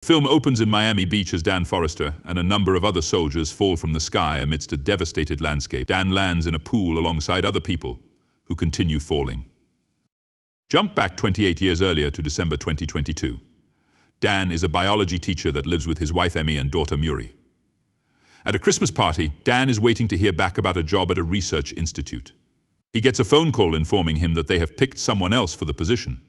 The film opens in Miami Beach as Dan Forrester and a number of other soldiers fall from the sky amidst a devastated landscape. Dan lands in a pool alongside other people who continue falling. Jump back 28 years earlier to December 2022. Dan is a biology teacher that lives with his wife Emmy and daughter Muri. At a Christmas party, Dan is waiting to hear back about a job at a research institute. He gets a phone call informing him that they have picked someone else for the position.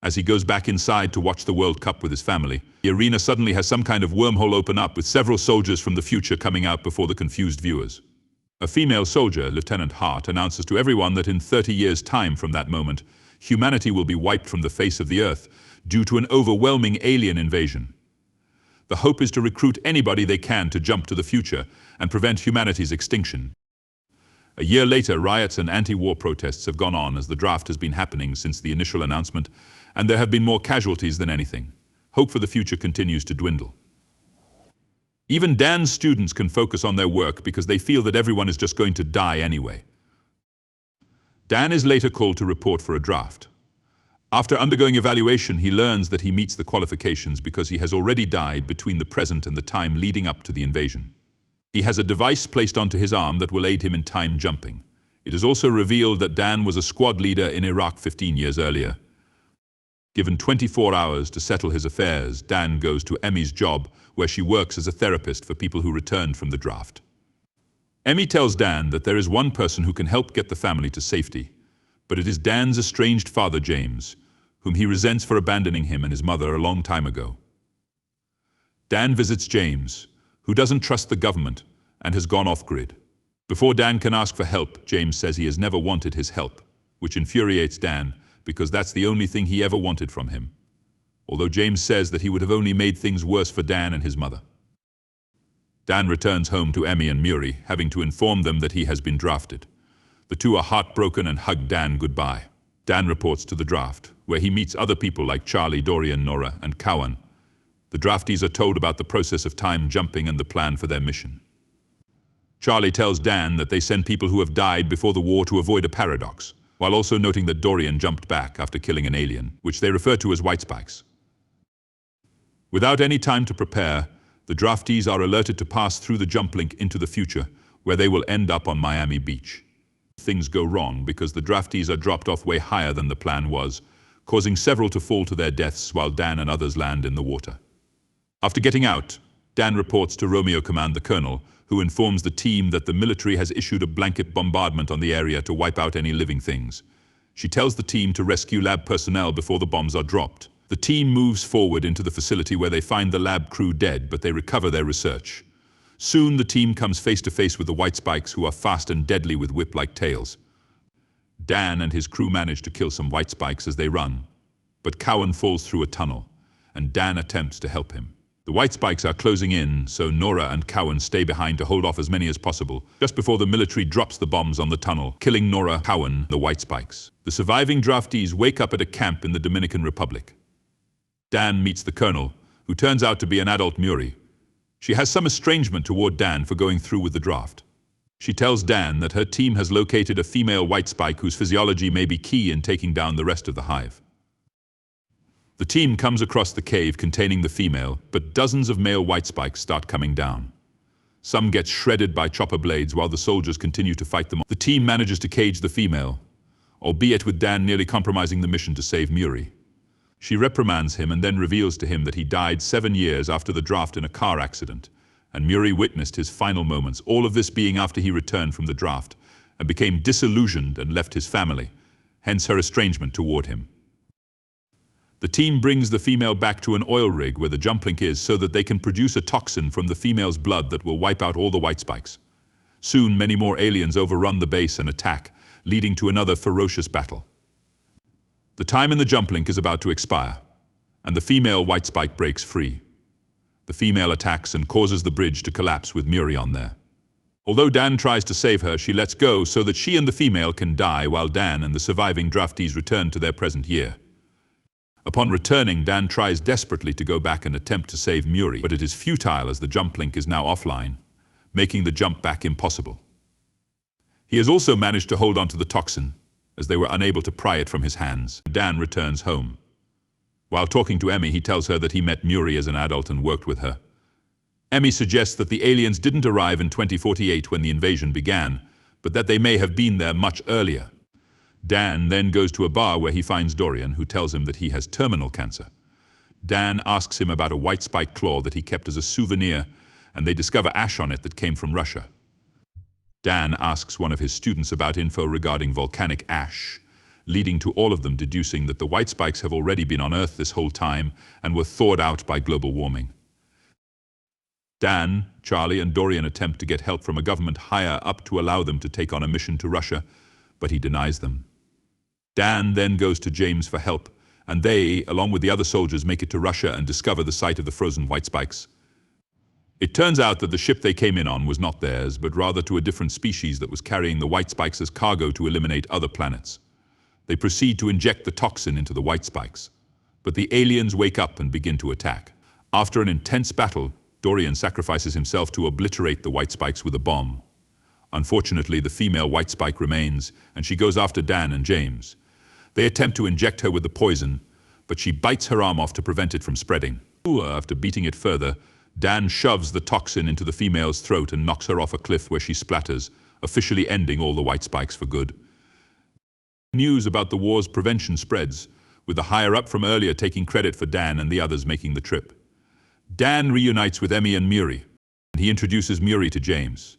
As he goes back inside to watch the World Cup with his family, the arena suddenly has some kind of wormhole open up with several soldiers from the future coming out before the confused viewers. A female soldier, Lieutenant Hart, announces to everyone that in 30 years' time from that moment, humanity will be wiped from the face of the earth due to an overwhelming alien invasion. The hope is to recruit anybody they can to jump to the future and prevent humanity's extinction. A year later, riots and anti-war protests have gone on as the draft has been happening since the initial announcement, and there have been more casualties than anything. Hope for the future continues to dwindle. Even Dan's students can focus on their work because they feel that everyone is just going to die anyway. Dan is later called to report for a draft. After undergoing evaluation, he learns that he meets the qualifications because he has already died between the present and the time leading up to the invasion. He has a device placed onto his arm that will aid him in time jumping. It is also revealed that Dan was a squad leader in Iraq 15 years earlier. Given 24 hours to settle his affairs, Dan goes to Emmy's job, where she works as a therapist for people who returned from the draft. Emmy tells Dan that there is one person who can help get the family to safety, but it is Dan's estranged father, James, whom he resents for abandoning him and his mother a long time ago. Dan visits James, who doesn't trust the government and has gone off-grid. Before Dan can ask for help, James says he has never wanted his help, which infuriates Dan because that's the only thing he ever wanted from him. Although James says that he would have only made things worse for Dan and his mother. Dan returns home to Emmy and Muri, having to inform them that he has been drafted. The two are heartbroken and hug Dan goodbye. Dan reports to the draft, where he meets other people like Charlie, Dorian, Nora, and Cowan. The draftees are told about the process of time jumping and the plan for their mission. Charlie tells Dan that they send people who have died before the war to avoid a paradox, while also noting that Dorian jumped back after killing an alien, which they refer to as white spikes. Without any time to prepare, the draftees are alerted to pass through the jump link into the future, where they will end up on Miami Beach. Things go wrong because the draftees are dropped off way higher than the plan was, causing several to fall to their deaths while Dan and others land in the water. After getting out, Dan reports to Romeo Command the Colonel, who informs the team that the military has issued a blanket bombardment on the area to wipe out any living things. She tells the team to rescue lab personnel before the bombs are dropped. The team moves forward into the facility where they find the lab crew dead, but they recover their research. Soon the team comes face to face with the white spikes, who are fast and deadly with whip-like tails. Dan and his crew manage to kill some white spikes as they run, but Cowan falls through a tunnel, and Dan attempts to help him. The white spikes are closing in, so Nora and Cowan stay behind to hold off as many as possible, just before the military drops the bombs on the tunnel, killing Nora, Cowan, the white spikes. The surviving draftees wake up at a camp in the Dominican Republic. Dan meets the colonel, who turns out to be an adult Muri. She has some estrangement toward Dan for going through with the draft. She tells Dan that her team has located a female white spike whose physiology may be key in taking down the rest of the hive. The team comes across the cave containing the female, but dozens of male white spikes start coming down. Some get shredded by chopper blades while the soldiers continue to fight them. The team manages to cage the female, albeit with Dan nearly compromising the mission to save Muri. She reprimands him and then reveals to him that he died 7 years after the draft in a car accident, and Muri witnessed his final moments, all of this being after he returned from the draft and became disillusioned and left his family, hence her estrangement toward him. The team brings the female back to an oil rig where the jump link is so that they can produce a toxin from the female's blood that will wipe out all the white spikes. Soon, many more aliens overrun the base and attack, leading to another ferocious battle. The time in the jump link is about to expire, and the female white spike breaks free. The female attacks and causes the bridge to collapse with Muri on there. Although Dan tries to save her, she lets go so that she and the female can die while Dan and the surviving draftees return to their present year. Upon returning, Dan tries desperately to go back and attempt to save Muri, but it is futile as the jump link is now offline, making the jump back impossible. He has also managed to hold onto the toxin, as they were unable to pry it from his hands. Dan returns home. While talking to Emmy, he tells her that he met Muri as an adult and worked with her. Emmy suggests that the aliens didn't arrive in 2048 when the invasion began, but that they may have been there much earlier. Dan then goes to a bar where he finds Dorian, who tells him that he has terminal cancer. Dan asks him about a white spike claw that he kept as a souvenir, and they discover ash on it that came from Russia. Dan asks one of his students about info regarding volcanic ash, leading to all of them deducing that the white spikes have already been on Earth this whole time and were thawed out by global warming. Dan, Charlie, and Dorian attempt to get help from a government higher up to allow them to take on a mission to Russia, but he denies them. Dan then goes to James for help, and they, along with the other soldiers, make it to Russia and discover the site of the frozen white spikes. It turns out that the ship they came in on was not theirs, but rather to a different species that was carrying the white spikes as cargo to eliminate other planets. They proceed to inject the toxin into the white spikes, but the aliens wake up and begin to attack. After an intense battle, Dorian sacrifices himself to obliterate the white spikes with a bomb. Unfortunately, the female white spike remains, and she goes after Dan and James. They attempt to inject her with the poison, but she bites her arm off to prevent it from spreading. After beating it further, Dan shoves the toxin into the female's throat and knocks her off a cliff where she splatters, officially ending all the white spikes for good. News about the war's prevention spreads, with the higher-up from earlier taking credit for Dan and the others making the trip. Dan reunites with Emmy and Muri, and he introduces Muri to James.